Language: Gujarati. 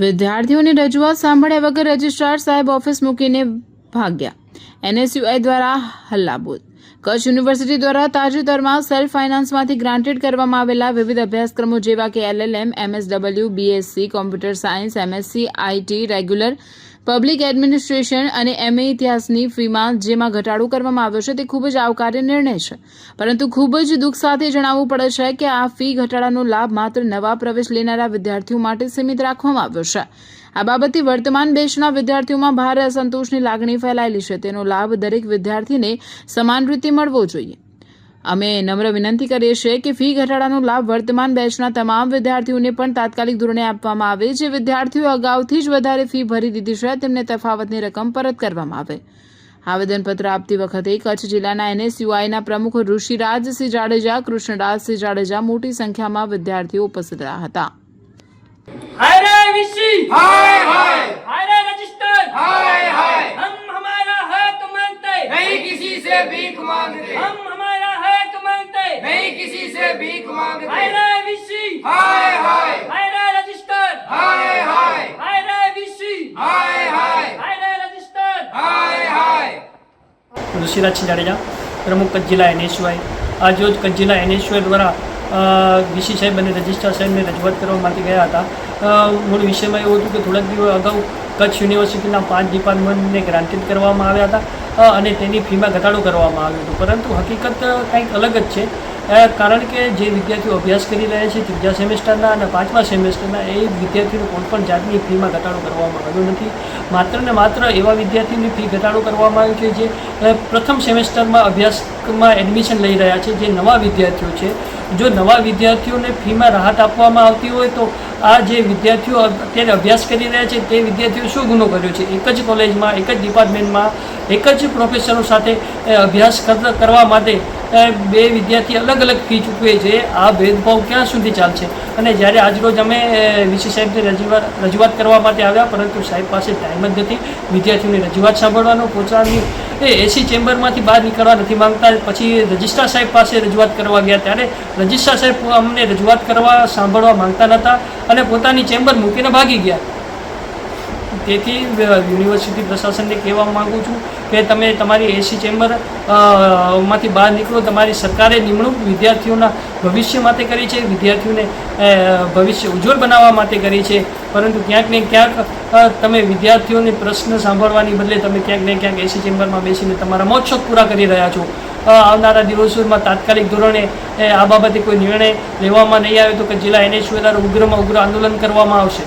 વિદ્યાર્થીઓની રજૂઆત સાંભળ્યા વગર રજિસ્ટ્રાર સાહેબ ઓફિસ મૂકીને ભાગ્યા. એનએસયુઆઈ દ્વારા હલ્લાબોલ. કચ્છ યુનિવર્સિટી દ્વારા તાજેતરમાં સેલ્ફ ફાઇનાન્સમાંથી ગ્રાન્ટેડ કરવામાં આવેલા વિવિધ અભ્યાસક્રમો જેવા કે LLM, MSW, BSc, computer science, MSc, IT, regular, public administration અને MA ઇતિહાસની ફીમાં જેમાં ઘટાડો કરવામાં આવ્યો છે તે ખૂબ જ આવકાર્ય નિર્ણય છે, પરંતુ ખૂબ જ દુઃખ સાથે જણાવવું પડે છે કે આ ફી ઘટાડાનો લાભ માત્ર નવા પ્રવેશ લેનારા વિદ્યાર્થીઓ માટે સીમિત રાખવામાં આવ્યો છે. આ બાબતથી વર્તમાન બેચના વિદ્યાર્થીઓમાં ભારે અસંતોષની લાગણી ફેલાયેલી છે. તેનો લાભ દરેક વિદ્યાર્થીને સમાન રીતે મળવો જોઈએ. અમે નમ્ર વિનંતી કરીએ છીએ કે ફી ઘટાડાનો લાભ વર્તમાન બેચના તમામ વિદ્યાર્થીઓને પણ તાત્કાલિક ધોરણે આપવામાં આવે. જે વિદ્યાર્થીઓ અગાઉથી જ વધારે ફી ભરી દીધી છે તેમને તફાવતની રકમ પરત કરવામાં આવે. આવેદનપત્ર આપતી વખતે કચ્છ જિલ્લાના એનએસયુઆઈના પ્રમુખ ઋષિરાજસિંહ જાડેજા, કૃષ્ણરાજસિંહ જાડેજા મોટી સંખ્યામાં વિદ્યાર્થીઓ ઉપસ્થિત રહ્યા હતા. हाय रे विशी, हाय हाय हाय रे रजिस्टर, हाय हाय हम हमारा हक मांगते, नहीं किसी से भीख मांगते, हम हमारा हक मांगते, नहीं किसी से भीख मांगते। हाय रे विशी, हाय हाय हाय रे रजिस्टर, हाय हाय हाय रे विशी, हाय हाय हाय रे रजिस्टर, हाय हाय। ઋષિરાજસિંહ જાડેજા, પ્રમુખ કચ્છ જિલ્લા એનએસયુઆઈ. આજ રોજ કચ્છ જિલ્લા એનએસયુઆઈ દ્વારા વીસી સાહેબ અને રજિસ્ટ્રાર સાહેબને રજૂઆત કરવા માટે ગયા હતા. મૂળ વિષયમાં એવું હતું કે થોડાક દિવસ અગાઉ કચ્છ યુનિવર્સિટીના 5 ડિપાર્ટમેન્ટને ગ્રાન્ટેડ કરવામાં આવ્યા હતા અને તેની ફીમાં ઘટાડો કરવામાં આવ્યો હતો, પરંતુ હકીકત કંઈક અલગ જ છે. કારણ કે જે વિદ્યાર્થીઓ અભ્યાસ કરી રહ્યા છે 3જા સેમેસ્ટરના અને 5મા સેમેસ્ટરના, એ વિદ્યાર્થીઓને કોઈ પણ જાતની ફીમાં ઘટાડો કરવામાં આવ્યો નથી. માત્ર ને માત્ર એવા વિદ્યાર્થીઓની ફી ઘટાડો કરવામાં આવ્યો છે જે પ્રથમ સેમેસ્ટરમાં અભ્યાસમાં એડમિશન લઈ રહ્યા છે, જે નવા વિદ્યાર્થીઓ છે. જો નવા વિદ્યાર્થીઓને ફીમાં રાહત આપવામાં આવતી હોય તો આ જે વિદ્યાર્થીઓ અત્યારે અભ્યાસ કરી રહ્યા છે તે વિદ્યાર્થીઓ શું ગુનો કર્યો છે? એક જ કોલેજમાં, એક જ ડિપાર્ટમેન્ટમાં, એક જ પ્રોફેસરો સાથે અભ્યાસ કરવા માટે બે વિદ્યાર્થી અલગ અલગ ફી ચૂકવે છે. આ ભેદભાવ ક્યાં સુધી ચાલશે? અને જ્યારે આજરોજ અમે વીસી સાહેબને રજૂઆત કરવા માટે આવ્યા, પરંતુ સાહેબ પાસે ટાઈમ જ નથી વિદ્યાર્થીઓની રજૂઆત સાંભળવાનો. પોતાની એસી ચેમ્બરમાંથી બહાર નીકળવા નથી માંગતા. પછી રજિસ્ટ્રાર સાહેબ પાસે રજૂઆત કરવા ગયા ત્યારે રજિસ્ટ્રાર સાહેબ અમને રજૂઆત કરવા સાંભળવા માંગતા નહોતા અને પોતાની ચેમ્બર મૂકીને ભાગી ગયા. તેથી યુનિવર્સિટી પ્રશાસનને કહેવા માગું છું કે તમે તમારી એસી ચેમ્બર માંથી બહાર નીકળો. તમારી સરકારે નિમણૂક વિદ્યાર્થીઓના ભવિષ્ય માટે કરી છે, વિદ્યાર્થીઓને ભવિષ્ય ઉજ્જવળ બનાવવા માટે કરી છે, પરંતુ ક્યાંક ને ક્યાંક તમે વિદ્યાર્થીઓને પ્રશ્ન સાંભળવાની બદલે તમે ક્યાંક ને ક્યાંક એસી ચેમ્બરમાં બેસીને તમારા મોજ-શોખ પૂરા કરી રહ્યા છો. આવનારા દિવસોમાં તાત્કાલિક ધોરણે આ બાબતે કોઈ નિર્ણય લેવામાં નહીં આવે તો કે જિલ્લા એનએસયુઆઈ દ્વારા ઉગ્રમાં ઉગ્ર આંદોલન કરવામાં આવશે.